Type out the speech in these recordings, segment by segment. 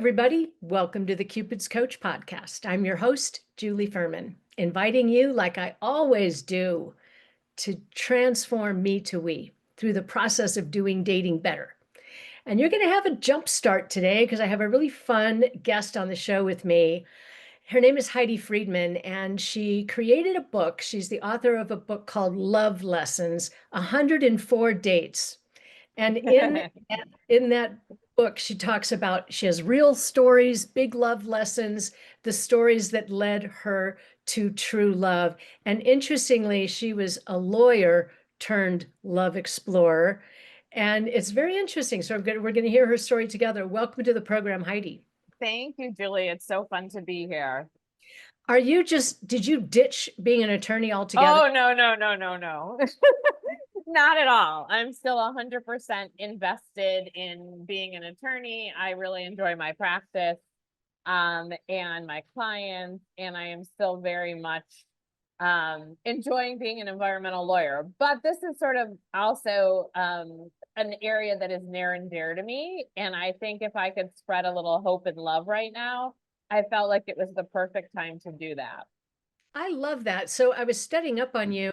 everybody. Welcome to the Cupid's Coach podcast. I'm your host, Julie Ferman, inviting you, like I always do, to transform me to we through the process of doing dating better. And you're going to have a jump start today because I have a really fun guest on the show with me. Her name is Heidi Friedman, and she created a book. She's the author of a book called Love Lessons, 104 Dates. And in that book, she talks about she has real stories, big love lessons, the stories that led her to true love. And interestingly, she was a lawyer turned love explorer. And it's very interesting. So we're going to hear her story together. Welcome to the program, Heidi. Thank you, Julie. It's so fun to be here. Did you ditch being an attorney altogether? Oh, no, no, no, no, no. Not at all. I'm still 100% invested in being an attorney. I really enjoy my practice, and my clients, and I am still very much enjoying being an environmental lawyer. But this is sort of also an area that is near and dear to me. And I think if I could spread a little hope and love right now, I felt like it was the perfect time to do that. I love that. So I was studying up on you,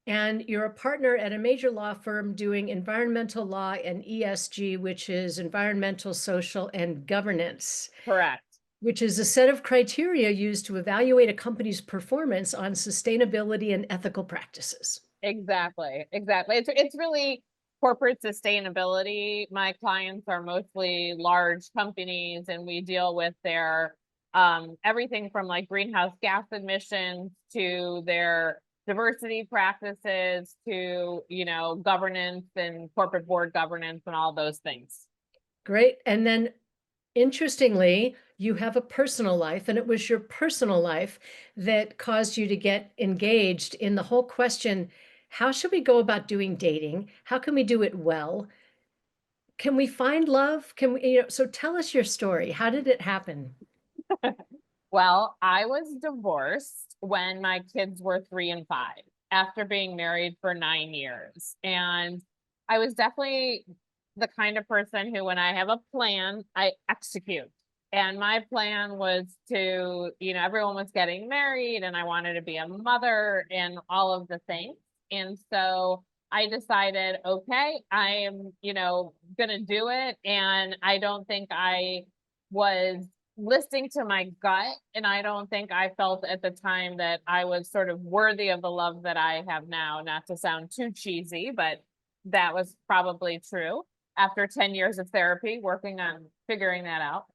and you're a partner at a major law firm doing environmental law and ESG, which is environmental, social, and governance, Correct. which is a set of criteria used to evaluate a company's performance on sustainability and ethical practices. Exactly. Exactly. It's really corporate sustainability. My clients are mostly large companies, and we deal with their everything from like greenhouse gas emissions to their diversity practices to, governance and corporate board governance and all those things. Great. And then interestingly, you have a personal life, and it was your personal life that caused you to get engaged in the whole question, how should we go about doing dating? How can we do it well? Can we find love? So tell us your story. How did it happen? Well, I was divorced when my kids were 3 and 5 after being married for 9 years. And I was definitely the kind of person who, when I have a plan, I execute. And my plan was to, everyone was getting married and I wanted to be a mother and all of the things. And so I decided, okay, I am, going to do it. And I don't think I was listening to my gut. And I don't think I felt at the time that I was sort of worthy of the love that I have now, not to sound too cheesy, but that was probably true after 10 years of therapy, working on figuring that out.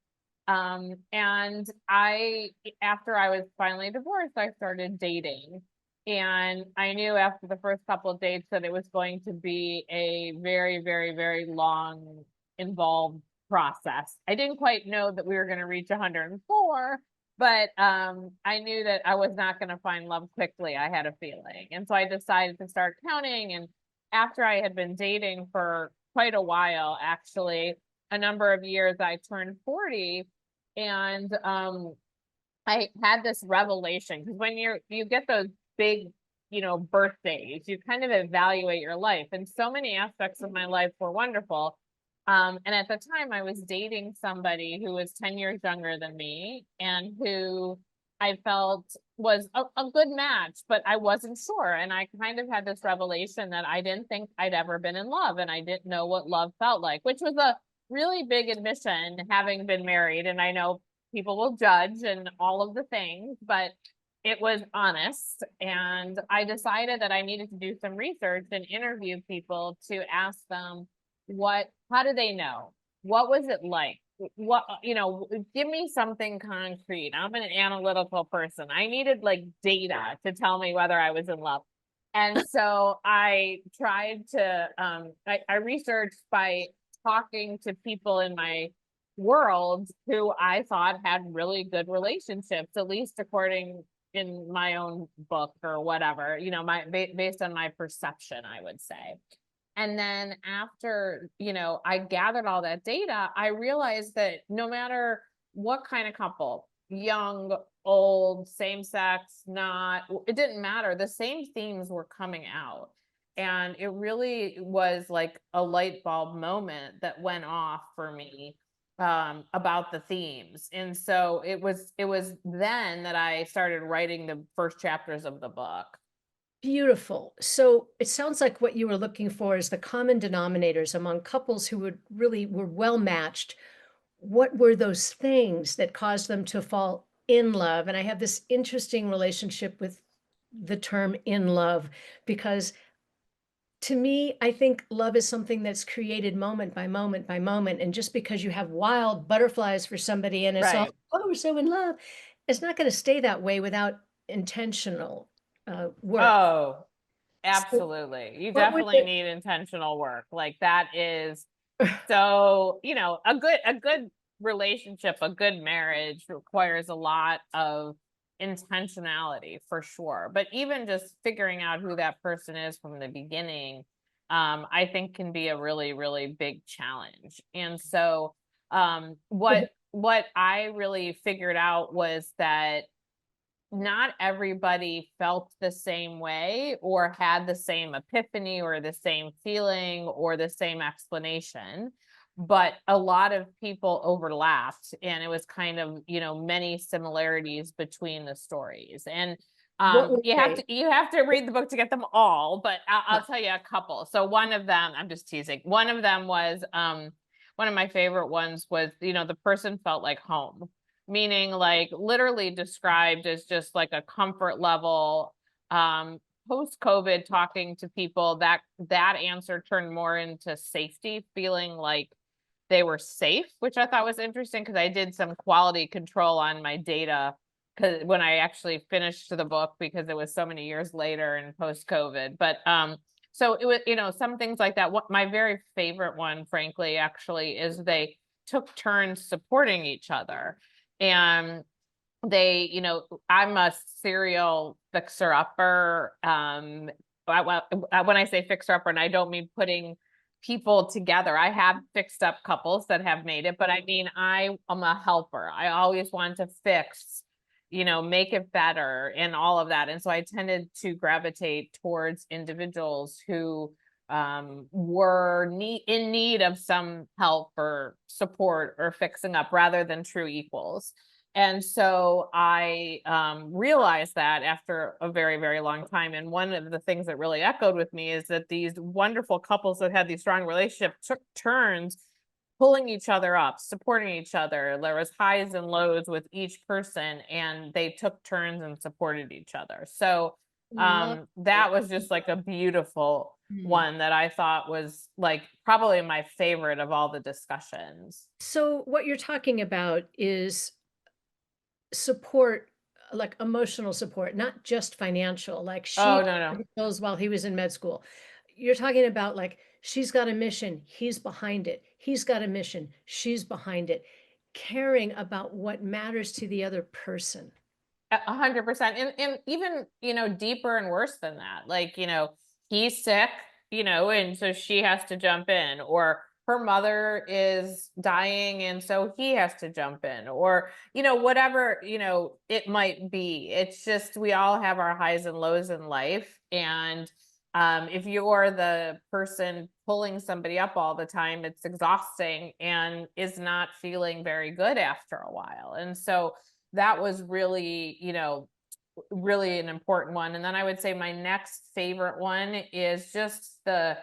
And after I was finally divorced, I started dating. And I knew after the first couple of dates that it was going to be a very, very, very long, involved process. I didn't quite know that we were going to reach 104, but I knew that I was not going to find love quickly. I had a feeling. And so I decided to start counting. And after I had been dating for quite a while, actually, a number of years, I turned 40, and I had this revelation, because when you get those big, birthdays, you kind of evaluate your life, and so many aspects of my life were wonderful. And at the time, I was dating somebody who was 10 years younger than me and who I felt was a good match, but I wasn't sure. And I kind of had this revelation that I didn't think I'd ever been in love, and I didn't know what love felt like, which was a really big admission, having been married. And I know people will judge and all of the things, but it was honest. And I decided that I needed to do some research and interview people to ask them, how do they know? What was it like? Give me something concrete. I'm an analytical person. I needed like data to tell me whether I was in love. And so I tried to, I researched by talking to people in my world who I thought had really good relationships, at least according in my own book or whatever, based on my perception, I would say. And then after, I gathered all that data, I realized that no matter what kind of couple, young, old, same sex, not, it didn't matter. The same themes were coming out. And it really was like a light bulb moment that went off for me. about the themes. And so it was then that I started writing the first chapters of the book. Beautiful. So it sounds like what you were looking for is the common denominators among couples who would really were well matched. What were those things that caused them to fall in love? And I have this interesting relationship with the term in love because to me, I think love is something that's created moment by moment by moment. And just because you have wild butterflies for somebody and it's all, Right. oh, we're so in love, it's not going to stay that way without intentional work. Oh, So absolutely. You what were definitely the need intentional work. Like that is so, a good relationship, a good marriage requires a lot of intentionality for sure. But even just figuring out who that person is from the beginning, I think can be a really, really big challenge. And so, what I really figured out was that not everybody felt the same way or had the same epiphany or the same feeling or the same explanation, but a lot of people overlapped, and it was kind of, many similarities between the stories. And what were you have to they? you have to read the book to get them all, but I'll Ah, tell you a couple. So one of them, I'm just teasing, one of them was one of my favorite ones was, the person felt like home, meaning like literally described as just like a comfort level. Post COVID, talking to people, that answer turned more into safety, feeling like they were safe, which I thought was interesting because I did some quality control on my data because when I actually finished the book, because it was so many years later and post COVID. But so it was, some things like that. What my very favorite one, frankly, actually, is they took turns supporting each other. And they, I'm a serial fixer upper. When I say fixer upper, and I don't mean putting people together. I have fixed up couples that have made it, but I mean, I am a helper. I always want to fix, make it better and all of that. And so I tended to gravitate towards individuals who were in need of some help or support or fixing up rather than true equals. And so I realized that after a very, very long time. And one of the things that really echoed with me is that these wonderful couples that had these strong relationships took turns pulling each other up, supporting each other. There was highs and lows with each person, and they took turns and supported each other. So that was just like a beautiful Lovely. one that I thought was like probably my favorite of all the discussions. So what you're talking about is support, like emotional support, not just financial, like she Oh, no, no. paid the bills while he was in med school. You're talking about like she's got a mission, he's behind it. He's got a mission, she's behind it. Caring about what matters to the other person. 100%. And even, deeper and worse than that. Like, he's sick, and so she has to jump in, or her mother is dying, and so he has to jump in, or, whatever, it might be. It's just we all have our highs and lows in life. And if you're the person pulling somebody up all the time, it's exhausting and is not feeling very good after a while. And so that was really, really an important one. And then I would say my next favorite one is just the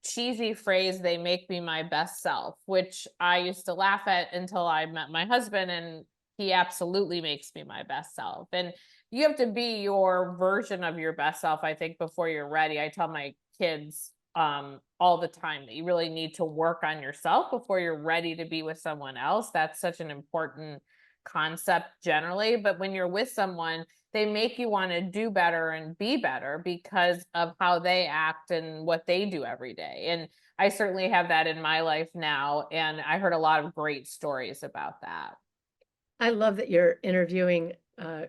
cheesy phrase, they make me my best self, which I used to laugh at until I met my husband, and he absolutely makes me my best self. And you have to be your version of your best self, I think, before you're ready. I tell my kids all the time that you really need to work on yourself before you're ready to be with someone else. That's such an important concept generally, but when you're with someone, they make you want to do better and be better because of how they act and what they do every day. And I certainly have that in my life now, and I heard a lot of great stories about that. I love that you're interviewing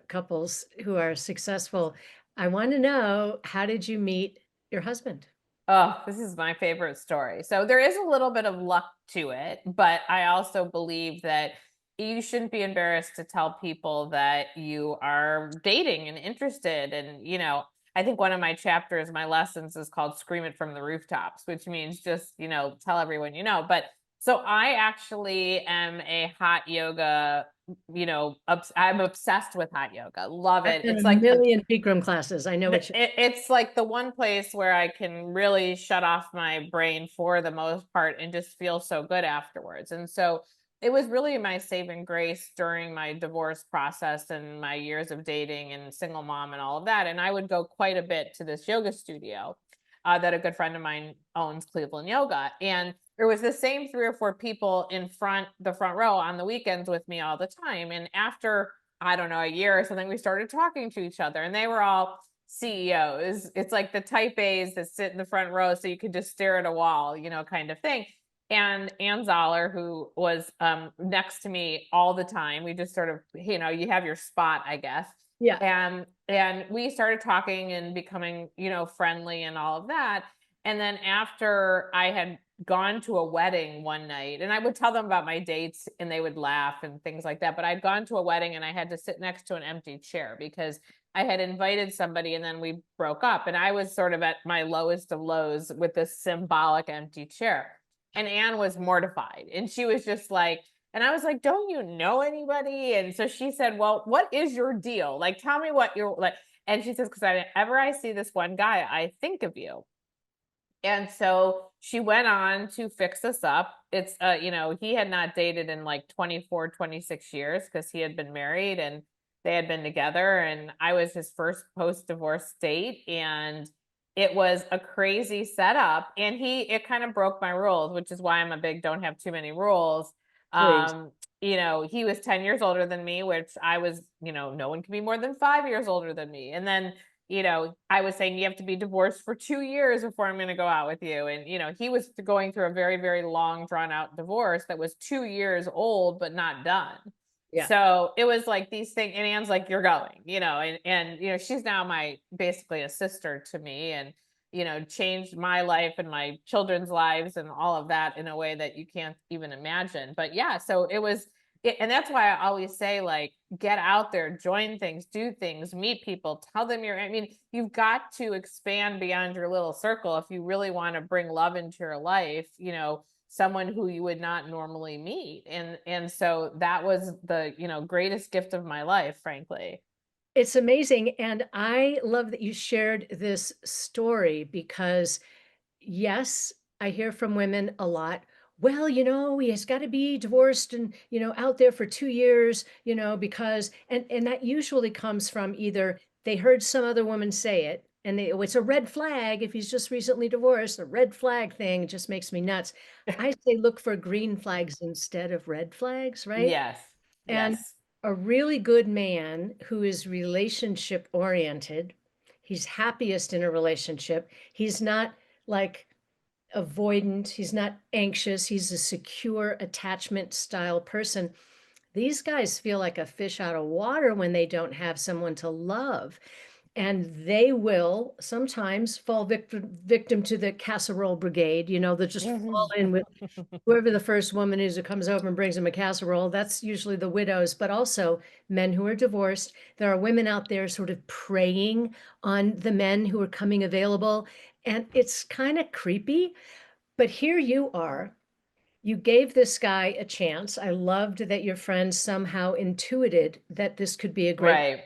couples who are successful. I want to know, how did you meet your husband? Oh, this is my favorite story. So there is a little bit of luck to it, but I also believe that you shouldn't be embarrassed to tell people that you are dating and interested. And, I think one of my chapters, my lessons is called Scream It from the Rooftops, which means just, tell everyone you know. But So I actually am a hot yoga, I'm obsessed with hot yoga. Love I've it. done It's a like million Bikram classes. I know what you. it's like the one place where I can really shut off my brain for the most part and just feel so good afterwards. And so it was really my saving grace during my divorce process and my years of dating and single mom and all of that. And I would go quite a bit to this yoga studio that a good friend of mine owns, Cleveland Yoga. And there was the same three or four people in the front row on the weekends with me all the time. And after, I don't know, a year or something, we started talking to each other, and they were all CEOs. It's like the type A's that sit in the front row so you could just stare at a wall, kind of thing. And Ann Zoller, who was next to me all the time, we just sort of, you have your spot, I guess. Yeah. And we started talking and becoming, friendly and all of that. And then after I had gone to a wedding one night, and I would tell them about my dates and they would laugh and things like that. But I'd gone to a wedding and I had to sit next to an empty chair because I had invited somebody and then we broke up. And I was sort of at my lowest of lows with this symbolic empty chair. And Anne was mortified. And she was just like, and I was like, don't you know anybody? And so she said, well, what is your deal? Like, tell me what you're like. And she says, because whenever I see this one guy, I think of you. And so she went on to fix us up. It's, he had not dated in like 24, 26 years because he had been married and they had been together. And I was his first post divorce date. And it was a crazy setup. And it kind of broke my rules, which is why I'm a big don't have too many rules. Please. Um, he was 10 years older than me, which I was, no one can be more than 5 years older than me. And then I was saying you have to be divorced for 2 years before I'm going to go out with you. And, he was going through a very, very long, drawn out divorce that was 2 years old, but not done. Yeah. So it was like these things, and Anne's like, you're going, she's now basically a sister to me and, changed my life and my children's lives and all of that in a way that you can't even imagine. But yeah, so and that's why I always say, like, get out there, join things, do things, meet people, tell them you've got to expand beyond your little circle if you really want to bring love into your life, someone who you would not normally meet. And so that was the, greatest gift of my life, frankly. It's amazing. And I love that you shared this story because, yes, I hear from women a lot. Well, he has got to be divorced and, out there for 2 years, because, and that usually comes from either they heard some other woman say it and oh, it's a red flag if he's just recently divorced. The red flag thing just makes me nuts. I say look for green flags instead of red flags, right? Yes. And Yes. a really good man who is relationship oriented, he's happiest in a relationship. He's not like avoidant, he's not anxious, he's a secure attachment style person. These guys feel like a fish out of water when they don't have someone to love. And they will sometimes fall victim to the casserole brigade. They'll just fall in with whoever the first woman is who comes over and brings them a casserole. That's usually the widows, but also men who are divorced. There are women out there sort of preying on the men who are coming available. And it's kind of creepy. But here you are. You gave this guy a chance. I loved that your friend somehow intuited that this could be a great, Right.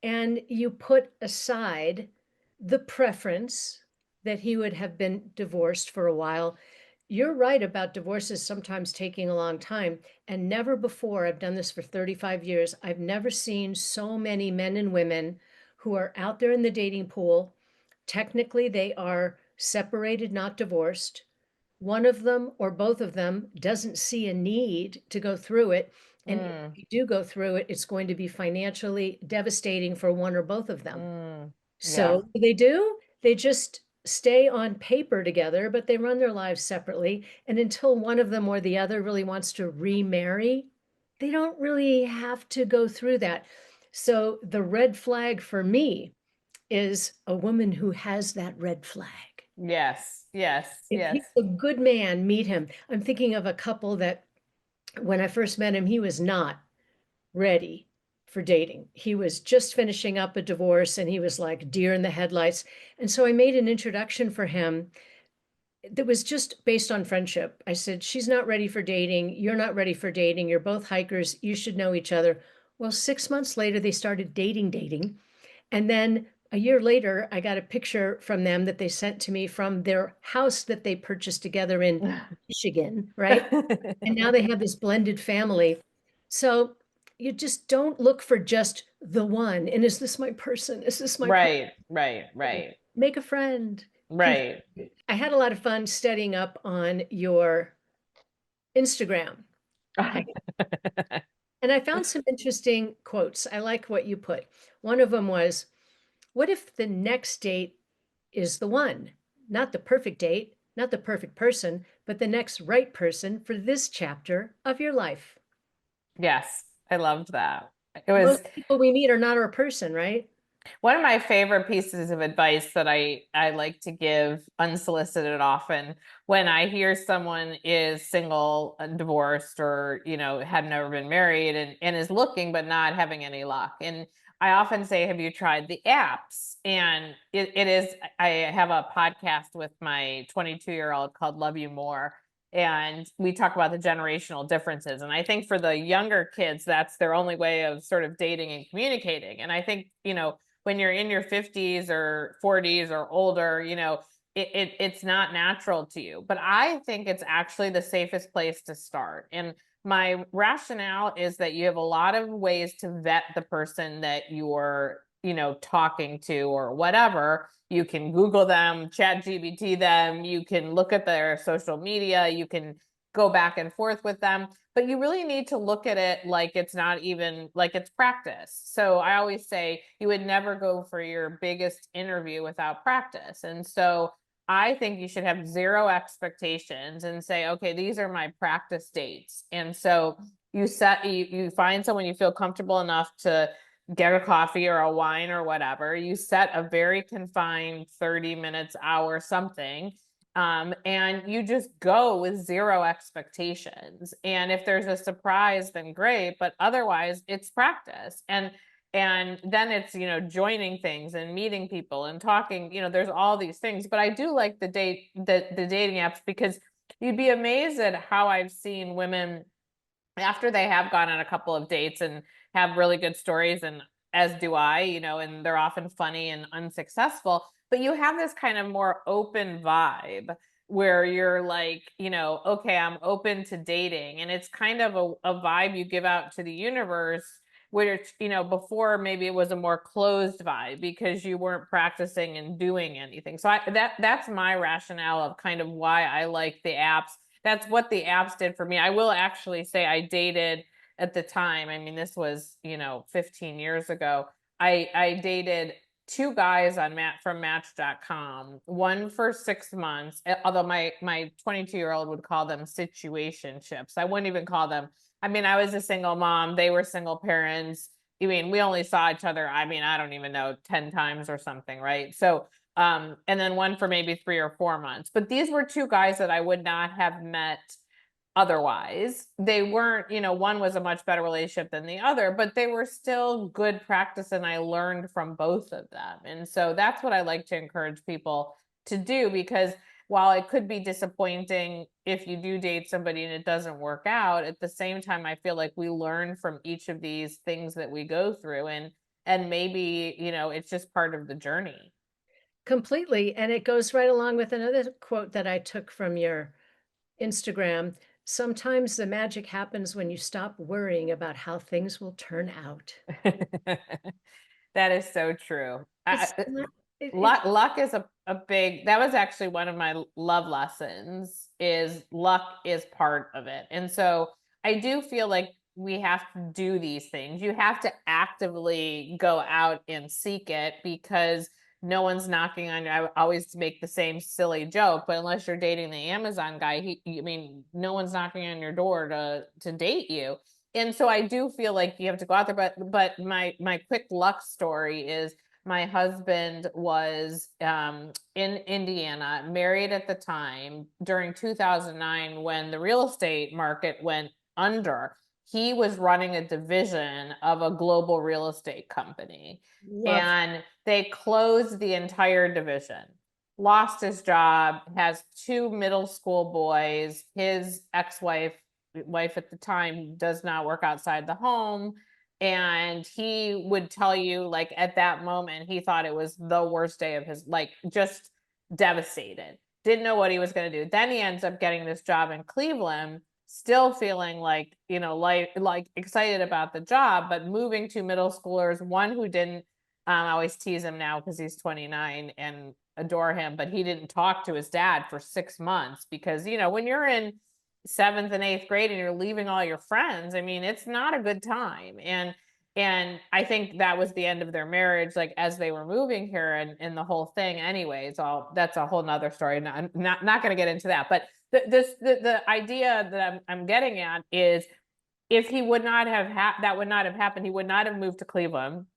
and you put aside the preference that he would have been divorced for a while. You're right about divorces sometimes taking a long time. And never before, I've done this for 35 years, I've never seen so many men and women who are out there in the dating pool. Technically, they are separated, not divorced. One of them or both of them doesn't see a need to go through it. And if Mm, you do go through it, it's going to be financially devastating for one or both of them. mm, So yeah. what they do, they just stay on paper together, but they run their lives separately. And until one of them or the other really wants to remarry, they don't really have to go through that. So the red flag for me is a woman who has that red flag. Yes. Yes. If Yes. he's a good man, meet him. I'm thinking of a couple that when I first met him, he was not ready for dating. He was just finishing up a divorce and he was like deer in the headlights. And so I made an introduction for him. that was just based on friendship. I said, she's not ready for dating. You're not ready for dating. You're both hikers. You should know each other. Well, 6 months later, they started dating. And then a year later, I got a picture from them that they sent to me from their house that they purchased together in Michigan, right? And now they have this blended family. So you just don't look for just the one. And is this my person? Is this my person? Right, right, right, Make a friend. right. I had a lot of fun studying up on your Instagram, Heidi. And I found some interesting quotes. I like what you put. One of them was, what if the next date is the one? Not the perfect date, not the perfect person, but the next right person for this chapter of your life. Yes, I loved that. It was Most people we meet are not our person, right? one of my favorite pieces of advice that I like to give unsolicited often when I hear someone is single, divorced, or had never been married and is looking but not having any luck. And I often say, have you tried the apps? And it is, I have a podcast with my 22-year-old called Love You More. And we talk about the generational differences. And I think for the younger kids, that's their only way of sort of dating and communicating. And I think, when you're in your 50s or 40s or older, it's not natural to you. But I think it's actually the safest place to start. And my rationale is that you have a lot of ways to vet the person that you're, talking to or whatever. You can Google them, chat GBT them, you can look at their social media, you can go back and forth with them, but you really need to look at it like it's not even like it's practice. So I always say you would never go for your biggest interview without practice. And so I think you should have zero expectations and say, okay, these are my practice dates. And so you find someone you feel comfortable enough to get a coffee or a wine or whatever. You set a very confined 30 minutes, hour, something, and you just go with zero expectations. And if there's a surprise, then great. But otherwise, it's practice. And then it's, joining things and meeting people and talking, there's all these things. But I do like the dating apps because you'd be amazed at how I've seen women after they have gone on a couple of dates and have really good stories, and as do I, and they're often funny and unsuccessful, but you have this kind of more open vibe where you're like, okay, I'm open to dating. And it's kind of a vibe you give out to the universe, which, before maybe it was a more closed vibe because you weren't practicing and doing anything. So that's my rationale of kind of why I like the apps. That's what the apps did for me. I will actually say I dated at the time. I mean, this was, 15 years ago. I dated two guys on from Match.com, one for 6 months, although my 22-year-old would call them situationships. I wouldn't even call them. I mean, I was a single mom, they were single parents. I mean, we only saw each other, I mean, I don't even know, 10 times or something, right? So and then one for maybe 3 or 4 months. But these were two guys that I would not have met otherwise. They weren't, one was a much better relationship than the other, but they were still good practice and I learned from both of them. And so that's what I like to encourage people to do, because while it could be disappointing if you do date somebody and it doesn't work out, at the same time, I feel like we learn from each of these things that we go through, and maybe, it's just part of the journey. Completely. And it goes right along with another quote that I took from your Instagram. Sometimes the magic happens when you stop worrying about how things will turn out. That is so true. It's not, Luck is a big, that was actually one of my love lessons, is luck is part of it. And so I do feel like we have to do these things. You have to actively go out and seek it, because no one's knocking on your, I always make the same silly joke, but unless you're dating the Amazon guy, I mean, no one's knocking on your door to date you. And so I do feel like you have to go out there. But my quick luck story is my husband was in Indiana, married at the time during 2009 when the real estate market went under. He was running a division of a global real estate company, love. and they closed the entire division. lost his job, has two middle school boys. His wife at the time does not work outside the home. And he would tell you, like, at that moment, he thought it was the worst day of his, like, just devastated. Didn't know what he was going to do. Then he ends up getting this job in Cleveland, still feeling like, like excited about the job, but moving to middle schoolers, one who didn't, I always tease him now because he's 29 and adore him, but he didn't talk to his dad for 6 months because, when you're in seventh and eighth grade and you're leaving all your friends, I mean, it's not a good time. And I think that was the end of their marriage, like as they were moving here and the whole thing. Anyways, all that's a whole nother story. Not going to get into that. But the idea that I'm getting at is if he would not have that would not have happened. He would not have moved to Cleveland,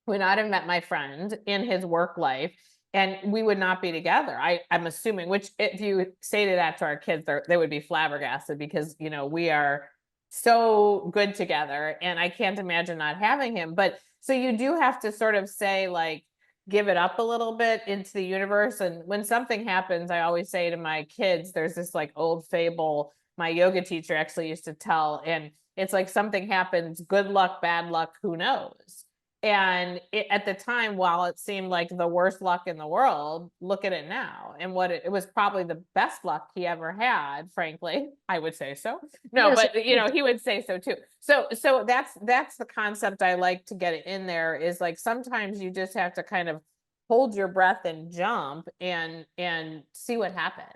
would not have met my friend in his work life, and we would not be together. I'm assuming, which if you stated that to our kids, they would be flabbergasted because, we are so good together and I can't imagine not having him. But so you do have to sort of say, like, give it up a little bit into the universe. And when something happens, I always say to my kids, there's this like old fable my yoga teacher actually used to tell, and it's like something happens, good luck, bad luck, who knows? And at the time, while it seemed like the worst luck in the world, look at it now. And what it was probably the best luck he ever had, frankly. I would say so. No, Yes. but he would say so too. So that's the concept I like to get in there is like sometimes you just have to kind of hold your breath and jump and see what happens.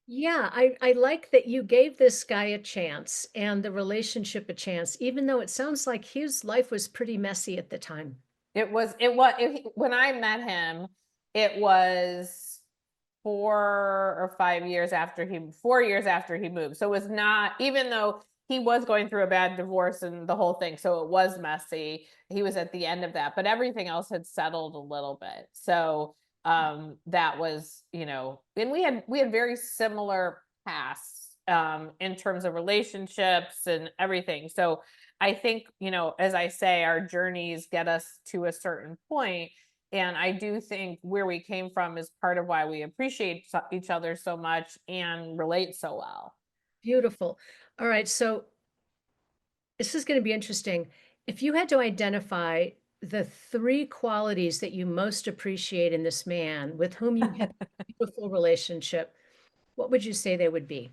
Yeah, I like that you gave this guy a chance and the relationship a chance, even though it sounds like his life was pretty messy at the time. When I met him, it was 4 years after he moved. So it was not, even though he was going through a bad divorce and the whole thing, so it was messy. He was at the end of that, but everything else had settled a little bit. So that was, and we had very similar pasts in terms of relationships and everything. So I think, as I say, our journeys get us to a certain point. And I do think where we came from is part of why we appreciate each other so much and relate so well. Beautiful. All right, so this is going to be interesting. If you had to identify the three qualities that you most appreciate in this man with whom you have a beautiful relationship, what would you say they would be?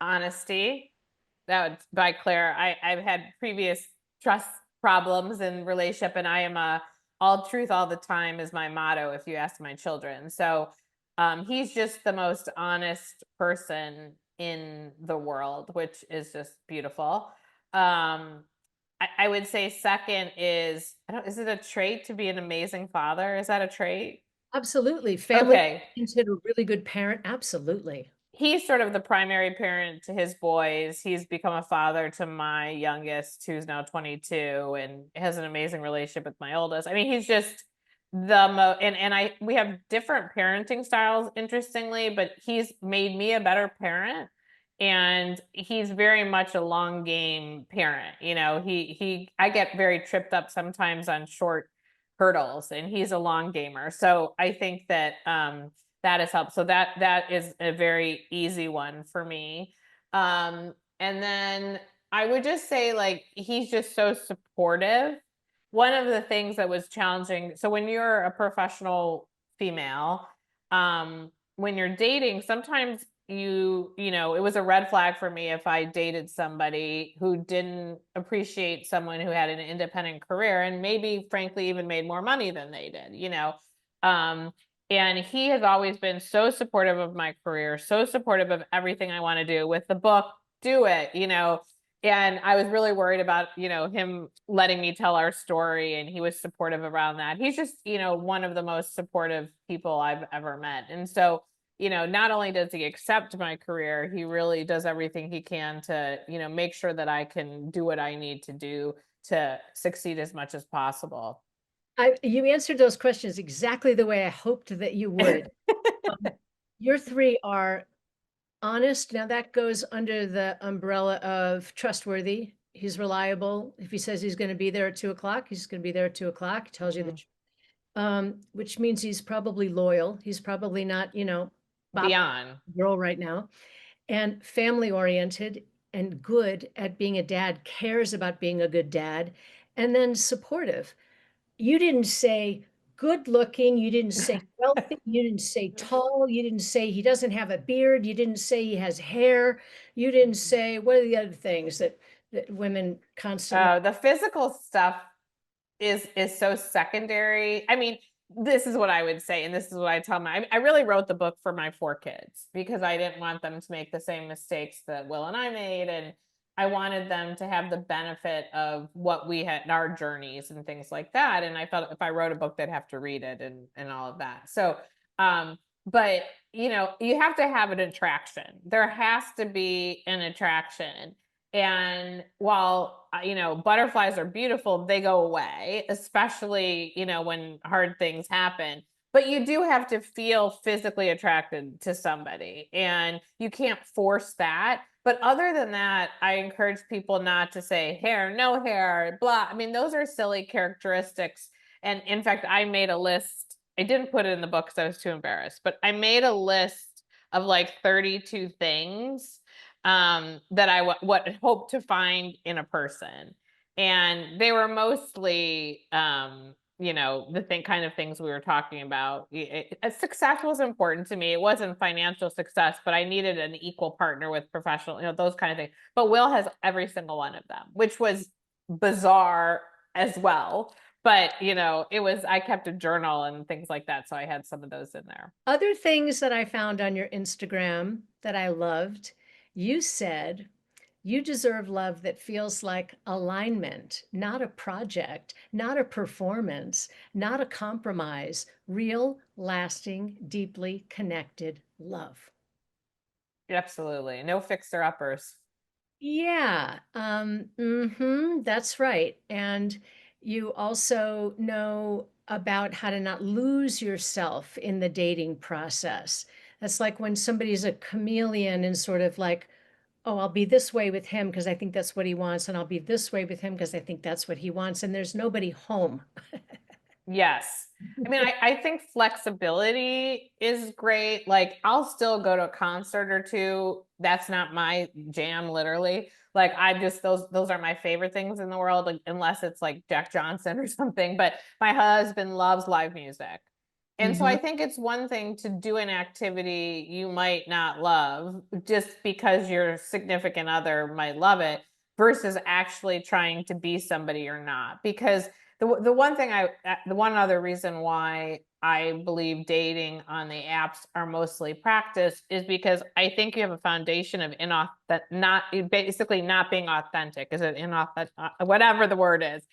Honesty, that would by Claire. I've had previous trust problems in relationship, and I am a all truth all the time is my motto. If you ask my children, so he's just the most honest person in the world, which is just beautiful. I would say second is I don't. Is it a trait to be an amazing father? Is that a trait? Absolutely. Family Okay, considered a really good parent. Absolutely. he's sort of the primary parent to his boys. He's become a father to my youngest, who's now 22, and has an amazing relationship with my oldest. I mean, he's just and we have different parenting styles, interestingly, but he's made me a better parent. And he's very much a long game parent. I get very tripped up sometimes on short hurdles, and he's a long gamer. So I think that that has helped. So that is a very easy one for me. And then I would just say, like, he's just so supportive. One of the things that was challenging, so when you're a professional female, when you're dating, sometimes it was a red flag for me if I dated somebody who didn't appreciate someone who had an independent career and maybe frankly even made more money than they did. Um, and he has always been so supportive of my career, so supportive of everything I want to do with the book, do it. And I was really worried about, him letting me tell our story, and he was supportive around that. He's just, one of the most supportive people I've ever met. And so, not only does he accept my career, he really does everything he can to, make sure that I can do what I need to do to succeed as much as possible. You answered those questions exactly the way I hoped that you would. Um, your three are honest. Now that goes under the umbrella of trustworthy. He's reliable. If he says he's going to be there at 2 o'clock, he's going to be there at 2 o'clock. He tells you the Mhm. truth. which means he's probably loyal. He's probably not, Bob Beyond. girl right now, and family oriented and good at being a dad, cares about being a good dad, and then supportive. You didn't say good looking, you didn't say wealthy, you didn't say tall, you didn't say he doesn't have a beard, you didn't say he has hair, you didn't say what are the other things that women constantly. The physical stuff is so secondary. I mean, this is what I would say, and this is what I tell I really wrote the book for my 4 kids because I didn't want them to make the same mistakes that Will and I made, and I wanted them to have the benefit of what we had in our journeys and things like that. And I felt if I wrote a book, they'd have to read it and all of that. So, but you have to have an attraction. There has to be an attraction. And while, butterflies are beautiful, they go away, especially, when hard things happen. But you do have to feel physically attracted to somebody, and you can't force that. But other than that, I encourage people not to say hair, no hair, blah. I mean, those are silly characteristics. And in fact, I made a list. I didn't put it in the book because I was too embarrassed, but I made a list of like 32 things that I what hope to find in a person. And they were mostly, the kind of things we were talking about. Success was important to me. It wasn't financial success, but I needed an equal partner with professional, those kind of things. But Will has every single one of them, which was bizarre as well. But, I kept a journal and things like that. So I had some of those in there. Other things that I found on your Instagram that I loved, you said you deserve love that feels like alignment, not a project, not a performance, not a compromise, real, lasting, deeply connected love. Absolutely. No fixer uppers. Yeah, that's right. And you also know about how to not lose yourself in the dating process. That's like when somebody's a chameleon and sort of like, oh, I'll be this way with him because I think that's what he wants, and I'll be this way with him because I think that's what he wants, and there's nobody home. Yes. I mean, I think flexibility is great. Like, I'll still go to a concert or two. That's not my jam, literally. Like, I just those are my favorite things in the world, like, unless it's like Jack Johnson or something. But my husband loves live music. And so Mhm. I think it's one thing to do an activity you might not love just because your significant other might love it versus actually trying to be somebody you're not. Because the one thing the one other reason why I believe dating on the apps are mostly practice is because I think you have a foundation of not basically not being authentic. Is it inauthentic? Whatever the word is,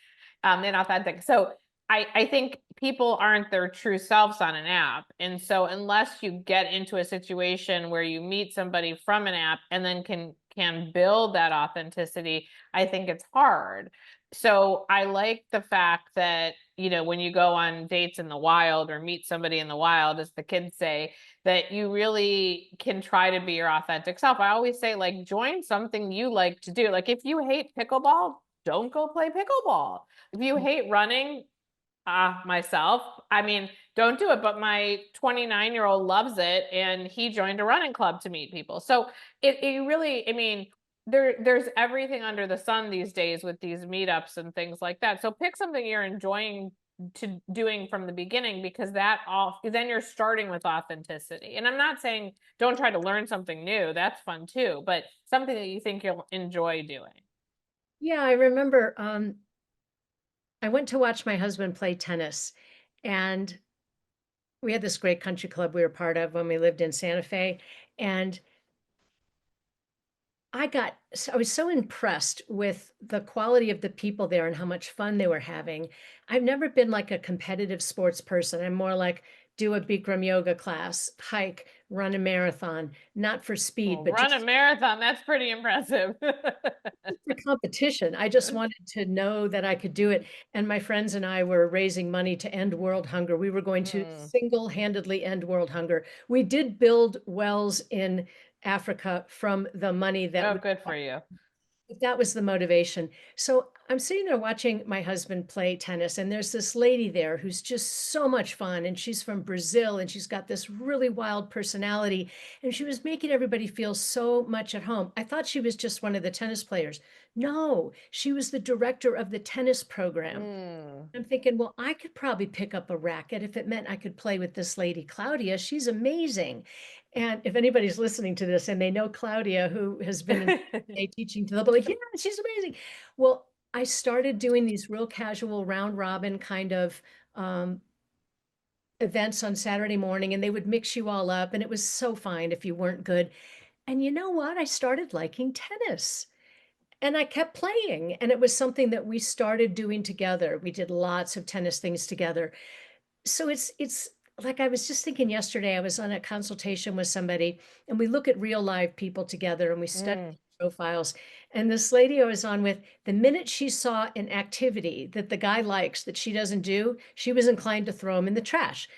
inauthentic. So I think people aren't their true selves on an app. And so unless you get into a situation where you meet somebody from an app and then can build that authenticity, I think it's hard. So I like the fact that, when you go on dates in the wild or meet somebody in the wild, as the kids say, that you really can try to be your authentic self. I always say, like, join something you like to do. Like, if you hate pickleball, don't go play pickleball. If you hate running, myself, I mean, don't do it. But my 29-year-old loves it, and he joined a running club to meet people. So it really, I mean, there's everything under the sun these days with these meetups and things like that. So pick something you're enjoying to doing from the beginning, because then you're starting with authenticity. And I'm not saying don't try to learn something new. That's fun too, but something that you think you'll enjoy doing. Yeah, I remember I went to watch my husband play tennis, and we had this great country club we were part of when we lived in Santa Fe. And I was so impressed with the quality of the people there and how much fun they were having. I've never been like a competitive sports person. I'm more like do a Bikram yoga class, hike, run a marathon, not for speed, Well, but run a just marathon, that's pretty impressive. for competition. I just wanted to know that I could do it. And my friends and I were raising money to end world hunger. We were going to Mm. single-handedly end world hunger. We did build wells in Africa from the money that Oh, we good for you. But that was the motivation. So I'm sitting there watching my husband play tennis, and there's this lady there who's just so much fun. And she's from Brazil, and she's got this really wild personality. And she was making everybody feel so much at home. I thought she was just one of the tennis players. No, she was the director of the tennis program. Mm. I'm thinking, well, I could probably pick up a racket if it meant I could play with this lady, Claudia. She's amazing. And if anybody's listening to this and they know Claudia, who has been in teaching, they'll be like, yeah, she's amazing. Well, I started doing these real casual round robin kind of um, events on Saturday morning, and they would mix you all up. And it was so fine if you weren't good. And you know what? I started liking tennis. And I kept playing, and it was something that we started doing together. We did lots of tennis things together. So it's like I was just thinking yesterday, I was on a consultation with somebody, and we look at real live people together and we study Mm. profiles. And this lady I was on with, the minute she saw an activity that the guy likes that she doesn't do, she was inclined to throw him in the trash.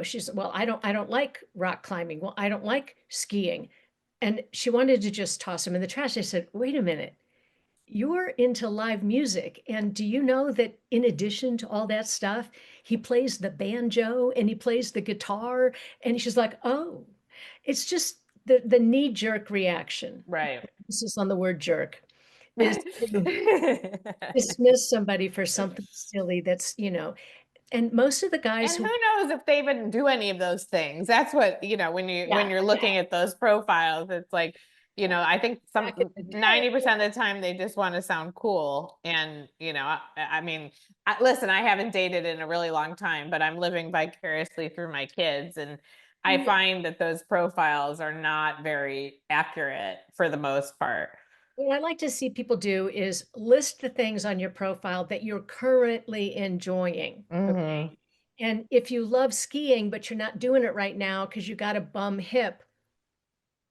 She's, well, I don't like rock climbing. Well, I don't like skiing. And she wanted to just toss him in the trash. I said, wait a minute, you're into live music. And do you know that in addition to all that stuff, he plays the banjo and he plays the guitar? And she's like, oh, it's just the knee jerk reaction. Right. This is on the word jerk, is to dismiss somebody for something silly and most of the guys And who who, knows if they even do any of those things? That's what, when yeah, you're looking at those profiles, it's like, I think back in the day, 90% of the time they just want to sound cool. And, I mean, listen, I haven't dated in a really long time, but I'm living vicariously through my kids. And I yeah. find that those profiles are not very accurate for the most part. What I like to see people do is list the things on your profile that you're currently enjoying. Hmm. And if you love skiing, but you're not doing it right now because you got a bum hip,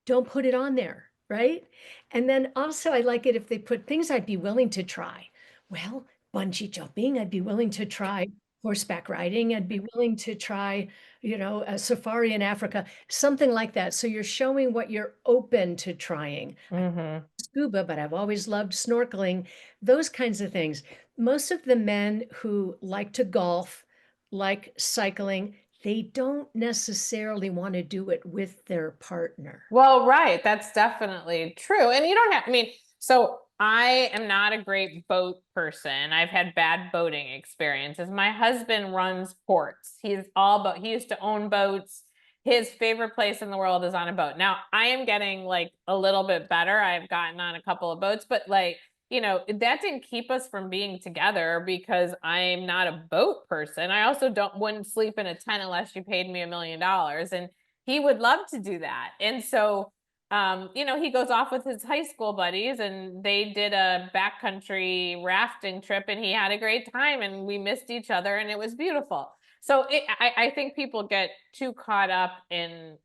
don't put it on there, right? And then also, I like it if they put things I'd be willing to try. Well, bungee jumping, I'd be willing to try horseback riding, I'd be willing to try, a safari in Africa, something like that. So you're showing what you're open to trying. I Hmm. scuba, but I've always loved snorkeling, those kinds of things. Most of the men who like to golf, like cycling, they don't necessarily want to do it with their partner. Well, right. That's definitely true. And you don't have, I mean, so I am not a great boat person. I've had bad boating experiences. My husband runs ports. He used to own boats. His favorite place in the world is on a boat. Now, I am getting like a little bit better. I've gotten on a couple of boats, but like, that didn't keep us from being together because I'm not a boat person. I also wouldn't sleep in a tent unless you paid me $1 million. And he would love to do that. And so, he goes off with his high school buddies and they did a backcountry rafting trip and he had a great time and we missed each other and it was beautiful. So I think people get too caught up in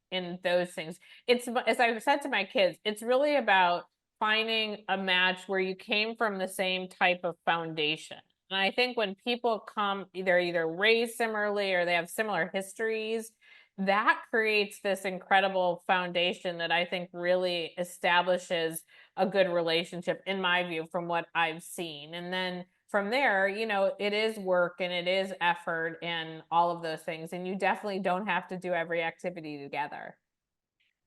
those things. It's, as I've said to my kids, it's really about finding a match where you came from the same type of foundation. And I think when people come either raised similarly or they have similar histories, that creates this incredible foundation that I think really establishes a good relationship, in my view, from what I've seen. And then from there, it is work and it is effort and all of those things. And you definitely don't have to do every activity together.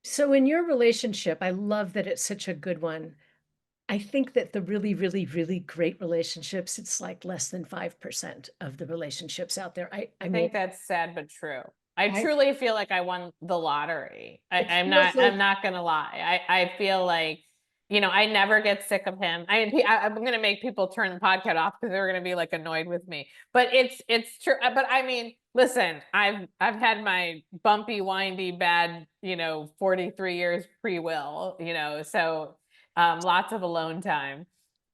So in your relationship, I love that it's such a good one. I think that the really, really, really great relationships, it's like less than 5% of the relationships out there. I I I mean, think that's sad but true. I I truly feel like I won the lottery. it feels like I'm not gonna lie. I feel like, I never get sick of him. I'm gonna make people turn the podcast off because they're gonna be like annoyed with me. But it's true. But I mean, listen, I've had my bumpy, windy, bad, 43 years pre-will, so lots of alone time.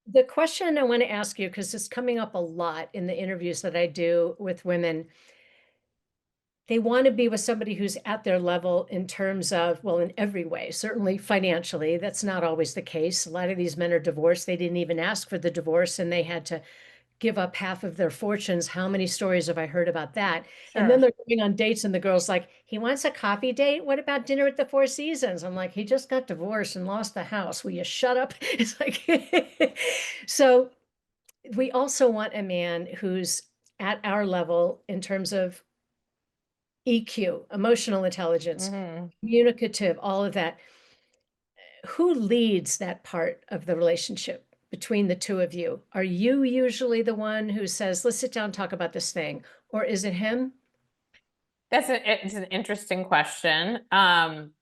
the question I want to ask you, because it's coming up a lot in the interviews that I do with women. They want to be with somebody who's at their level in terms of, well, in every way, certainly financially. That's not always the case. A lot of these men are divorced. They didn't even ask for the divorce and they had to give up half of their fortunes. How many stories have I heard about that? And then Sure. they're going on dates and the girl's like, he wants a coffee date. What about dinner at the Four Seasons? I'm like, he just got divorced and lost the house. Will you shut up? It's like, so we also want a man who's at our level in terms of EQ, emotional intelligence, Hmm. communicative, all of that. Who leads that part of the relationship between the two of you? Are you usually the one who says, let's sit down and talk about this thing? Or is it him? It's an interesting question. Going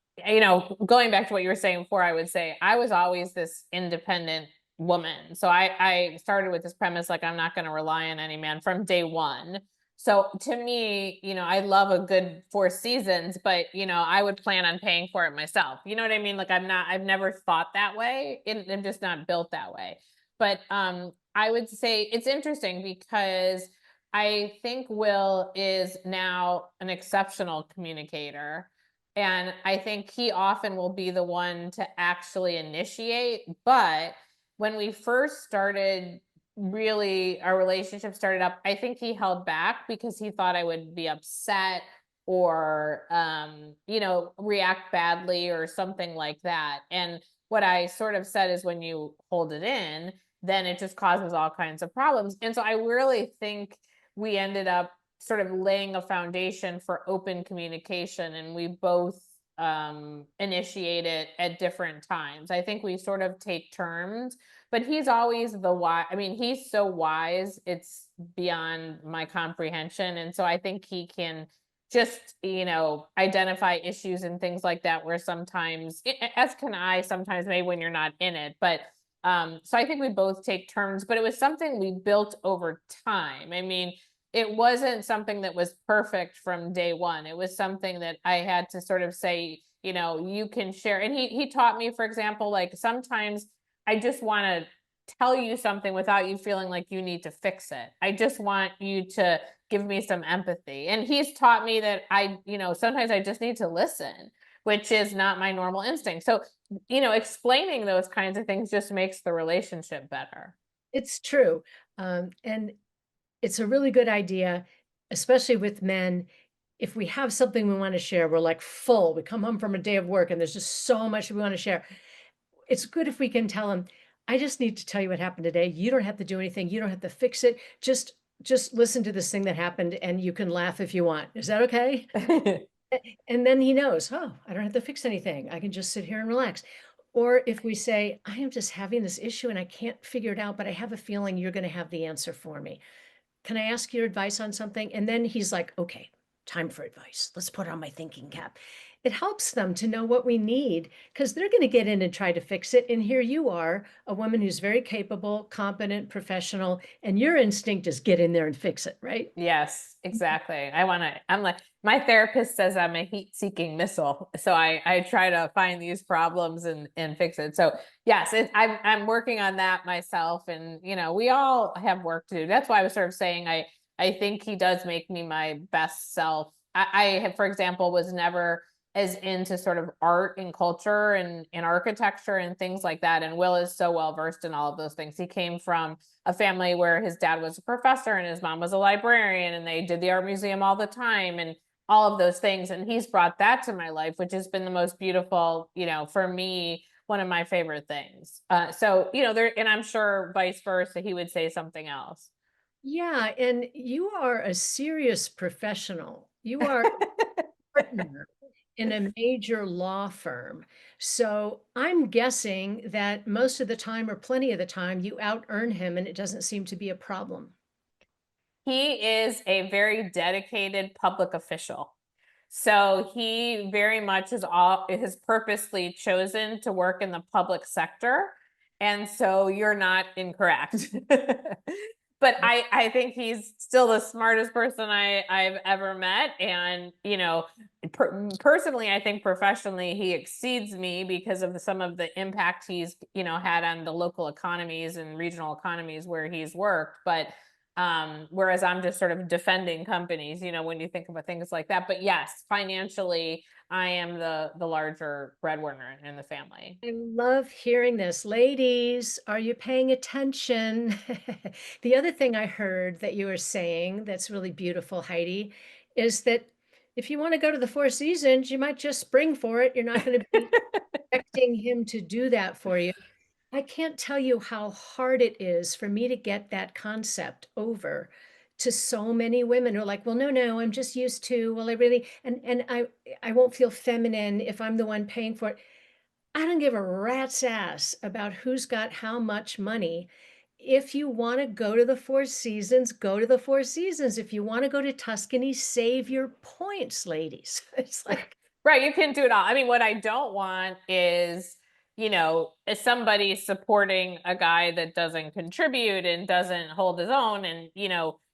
back to what you were saying before, I would say I was always this independent woman. So I started with this premise, like I'm not going to rely on any man from day one. So to me, I love a good Four Seasons, but I would plan on paying for it myself. You know what I mean? Like I've never thought that way. I'm just not built that way. But I would say it's interesting because I think Will is now an exceptional communicator. And I think he often will be the one to actually initiate. But when we first started, really, our relationship started up, I think he held back because he thought I would be upset or, react badly or something like that. And what I sort of said is when you hold it in, then it just causes all kinds of problems. And so I really think we ended up sort of laying a foundation for open communication, and we both initiate it at different times. I think we sort of take turns, but he's always the wise. I mean, he's so wise, it's beyond my comprehension. And so I think he can just, identify issues and things like that where sometimes, as can I sometimes, maybe when you're not in it, but so I think we both take turns, but it was something we built over time. I mean, it wasn't something that was perfect from day one. It was something that I had to sort of say, you can share. And he taught me, for example, like sometimes I just want to tell you something without you feeling like you need to fix it. I just want you to give me some empathy. And he's taught me that sometimes I just need to listen, which is not my normal instinct. So, explaining those kinds of things just makes the relationship better. It's true. And it's a really good idea, especially with men. If we have something we want to share, we're like full. We come home from a day of work and there's just so much we want to share. It's good if we can tell them, I just need to tell you what happened today. You don't have to do anything. You don't have to fix it. Just listen to this thing that happened and you can laugh if you want. Is that okay? And then he knows, oh, I don't have to fix anything. I can just sit here and relax. Or if we say, I am just having this issue and I can't figure it out, but I have a feeling you're going to have the answer for me. Can I ask your advice on something? And then he's like, okay, time for advice. Let's put on my thinking cap. It helps them to know what we need because they're going to get in and try to fix it. And here you are, a woman who's very capable, competent, professional, and your instinct is get in there and fix it, right? Yes, exactly. I'm like, my therapist says I'm a heat-seeking missile. So I try to find these problems and fix it. So yes, I'm working on that myself. And, we all have work to do. That's why I was sort of saying, I think he does make me my best self. I have, for example, was never as into sort of art and culture and architecture and things like that. And Will is so well versed in all of those things. He came from a family where his dad was a professor and his mom was a librarian, and they did the art museum all the time and all of those things. And he's brought that to my life, which has been the most beautiful, for me, one of my favorite things. And I'm sure vice versa, he would say something else. Yeah. And you are a serious professional. You are a partner in a major law firm. So I'm guessing that most of the time or plenty of the time you out earn him and it doesn't seem to be a problem. He is a very dedicated public official. So he very much is purposely chosen to work in the public sector. And so you're not incorrect. But I think he's still the smartest person I've ever met. And, personally, I think professionally, he exceeds me because of some of the impact he's, had on the local economies and regional economies where he's worked. But Whereas I'm just sort of defending companies, when you think about things like that. But yes, financially, I am the larger breadwinner in the family. I love hearing this. Ladies, are you paying attention? The other thing I heard that you were saying that's really beautiful, Heidi, is that if you want to go to the Four Seasons, you might just spring for it. You're not going to be expecting him to do that for you. I can't tell you how hard it is for me to get that concept over to so many women who are like, well, no, no, I'm just used to, well, I really, and I won't feel feminine if I'm the one paying for it. I don't give a rat's ass about who's got how much money. If you want to go to the Four Seasons, go to the Four Seasons. If you want to go to Tuscany, save your points, ladies. It's like, Right, you can do it all. I mean, what I don't want is, is somebody supporting a guy that doesn't contribute and doesn't hold his own. And,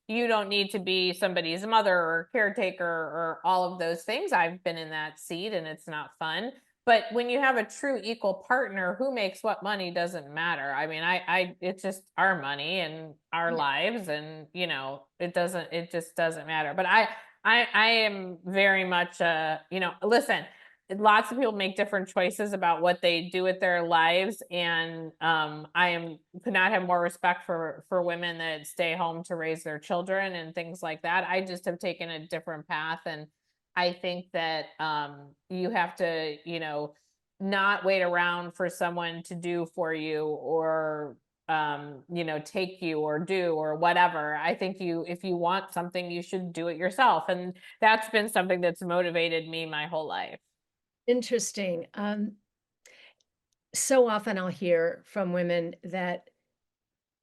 you don't need to be somebody's mother or caretaker or all of those things. I've been in that seat and it's not fun. But when you have a true equal partner, who makes what money doesn't matter. I mean, it's just our money and our lives, and it just doesn't matter. But I am very much listen, lots of people make different choices about what they do with their lives, and could not have more respect for women that stay home to raise their children and things like that. I just have taken a different path, and I think that you have to, not wait around for someone to do for you, or take you or do or whatever. I think if you want something, you should do it yourself. And that's been something that's motivated me my whole life. interesting. So often I'll hear from women that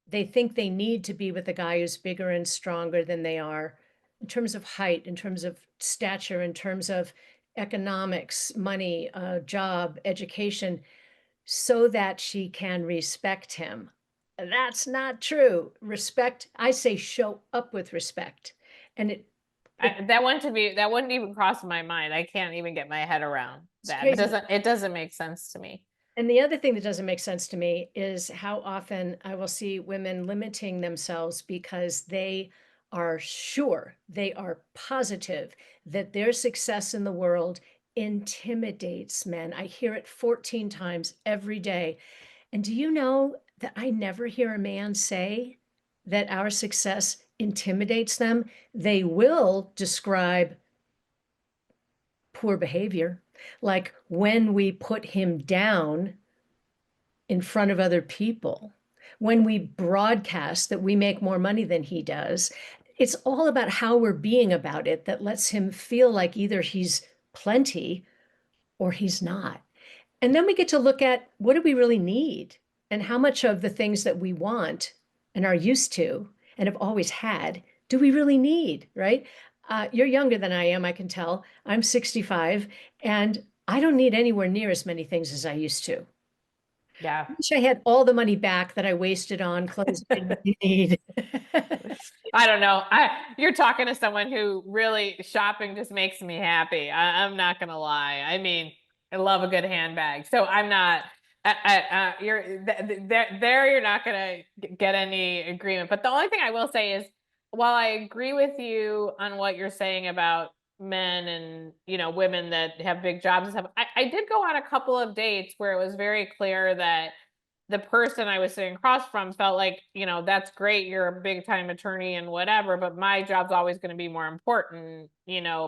they think they need to be with a guy who's bigger and stronger than they are in terms of height, in terms of stature, in terms of economics, money, job, education, so that she can respect him. That's not true. Respect, I say show up with respect. And it That wouldn't even cross my mind. I can't even get my head around it's that. crazy. It doesn't make sense to me. And the other thing that doesn't make sense to me is how often I will see women limiting themselves because they are sure, they are positive that their success in the world intimidates men. I hear it 14 times every day. And do you know that I never hear a man say that our success intimidates them? They will describe poor behavior, like when we put him down in front of other people, when we broadcast that we make more money than he does. It's all about how we're being about it that lets him feel like either he's plenty or he's not. And then we get to look at what do we really need and how much of the things that we want and are used to and have always had do we really need, right? You're younger than I am, I can tell. I'm 65 and I don't need anywhere near as many things as I used to. Yeah. I wish I had all the money back that I wasted on clothes I didn't really need. I don't know. You're talking to someone who really shopping just makes me happy. I'm not gonna lie. I mean, I love a good handbag. So I'm not. You're there. You're not gonna get any agreement. But the only thing I will say is, while I agree with you on what you're saying about men and women that have big jobs and stuff, I did go on a couple of dates where it was very clear that the person I was sitting across from felt like, that's great, you're a big time attorney and whatever, but my job's always going to be more important,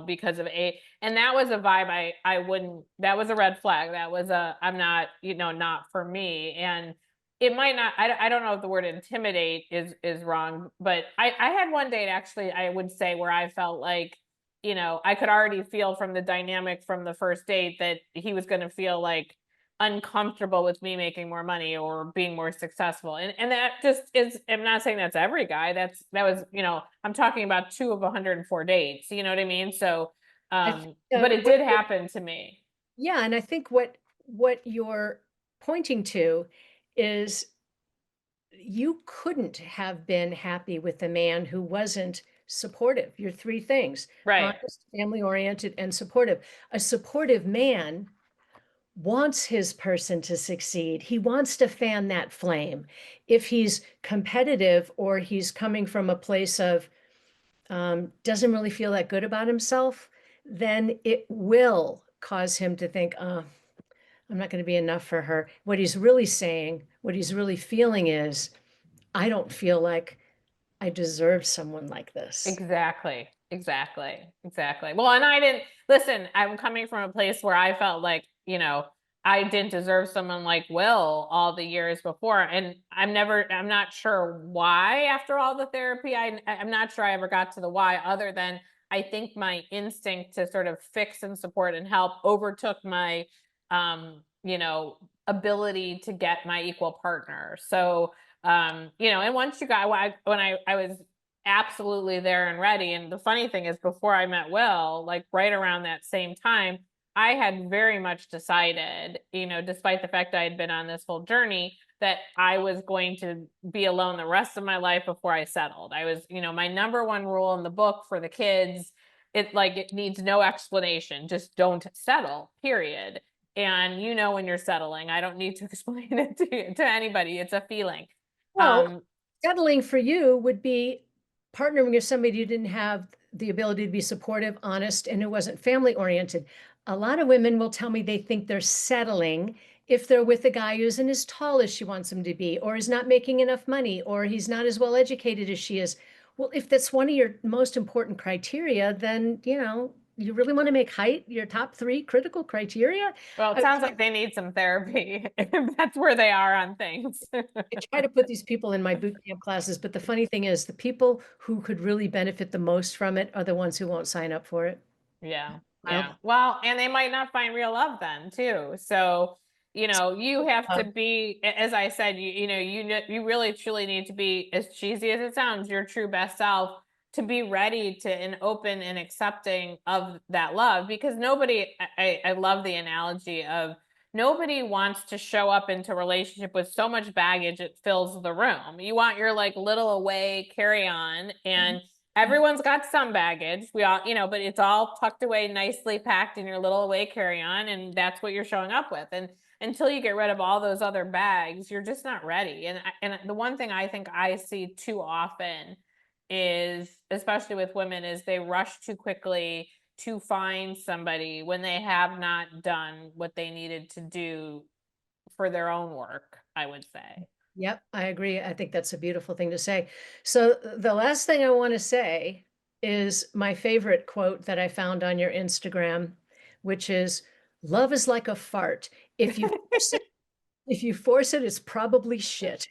because of and that was a vibe I wouldn't, that was a red flag. That was I'm not, not for me. And it might not, I don't know if the word intimidate is wrong, but I had one date actually, I would say, where I felt like, I could already feel from the dynamic from the first date that he was going to feel like uncomfortable with me making more money or being more successful. And that just is, I'm not saying that's every guy. That was, I'm talking about 2 of 104 dates. You know what I mean? So, I think, but it did happen to me. yeah, and I think what you're pointing to is you couldn't have been happy with a man who wasn't supportive. Your three things: Right. honest, family oriented, and supportive. A supportive man wants his person to succeed. He wants to fan that flame. If he's competitive or he's coming from a place of doesn't really feel that good about himself, then it will cause him to think, oh, I'm not going to be enough for her. What he's really saying, what he's really feeling is, I don't feel like I deserve someone like this. Exactly. Exactly. Exactly. Well, and I didn't listen, I'm coming from a place where I felt like, I didn't deserve someone like Will all the years before. And I'm not sure why after all the therapy. I'm not sure I ever got to the why other than I think my instinct to sort of fix and support and help overtook my, ability to get my equal partner. So, and once you got, when I was absolutely there and ready. And the funny thing is, before I met Will, like right around that same time, I had very much decided, despite the fact I had been on this whole journey, that I was going to be alone the rest of my life before I settled. I was, my number one rule in the book for the kids, it needs no explanation, just don't settle, period. And when you're settling, I don't need to explain it to anybody. It's a feeling. Well, Um, settling for you would be partnering with somebody who didn't have the ability to be supportive, honest, and who wasn't family oriented. A lot of women will tell me they think they're settling if they're with a guy who isn't as tall as she wants him to be, or is not making enough money, or he's not as well educated as she is. Well, if that's one of your most important criteria, then, you really want to make height your top three critical criteria? Well, it I, sounds like they need some therapy. That's where they are on things. I try to put these people in my boot camp classes, but the funny thing is the people who could really benefit the most from it are the ones who won't sign up for it. Yeah, Wild. yeah. Well, and they might not find real love then too. So, you have to Uh, be, as I said, you really truly need to be, as cheesy as it sounds, your true best self to be ready to and open and accepting of that love because I love the analogy of nobody wants to show up into a relationship with so much baggage it fills the room. You want your like little away carry on and everyone's got some baggage. We all, but it's all tucked away, nicely packed in your little away carry on, and that's what you're showing up with. And until you get rid of all those other bags, you're just not ready. And the one thing I think I see too often is, especially with women, is they rush too quickly to find somebody when they have not done what they needed to do for their own work, I would say. Yep, I agree. I think that's a beautiful thing to say. So the last thing I want to say is my favorite quote that I found on your Instagram, which is love is like a fart. If you force it, if you force it, it's probably shit.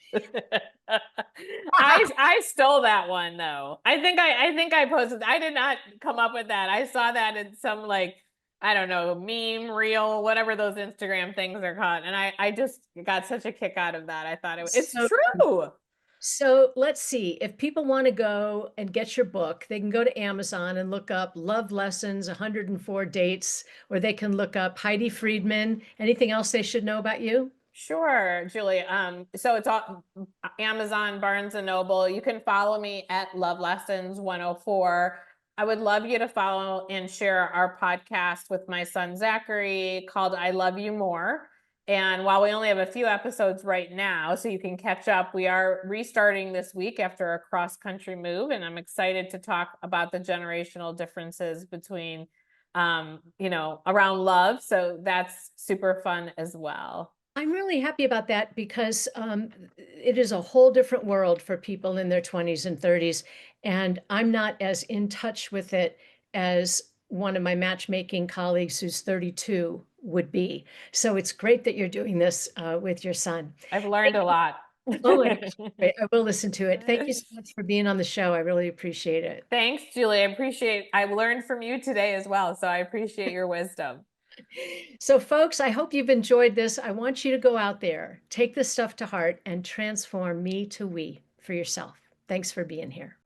I stole that one though. I think I posted. I did not come up with that. I saw that in some like I don't know meme reel, whatever those Instagram things are called, and I just got such a kick out of that. I thought it's So true. So let's see. If people want to go and get your book, they can go to Amazon and look up Love Lessons, 104 Dates, or they can look up Heidi Friedman. Anything else they should know about you? Sure, Julie. So it's all Amazon, Barnes and Noble. You can follow me at Love Lessons 104. I would love you to follow and share our podcast with my son Zachary called I Love You More. And while we only have a few episodes right now, so you can catch up, we are restarting this week after a cross-country move, and I'm excited to talk about the generational differences between around love. So that's super fun as well. I'm really happy about that because it is a whole different world for people in their 20s and 30s. And I'm not as in touch with it as one of my matchmaking colleagues who's 32 would be. So it's great that you're doing this with your son. I've learned Thank a you. lot. Oh my gosh, great. I will listen to it. Thank you so much for being on the show. I really appreciate it. Thanks, Julie. I learned from you today as well, so I appreciate your wisdom. So, folks, I hope you've enjoyed this. I want you to go out there, take this stuff to heart, and transform me to we for yourself. Thanks for being here.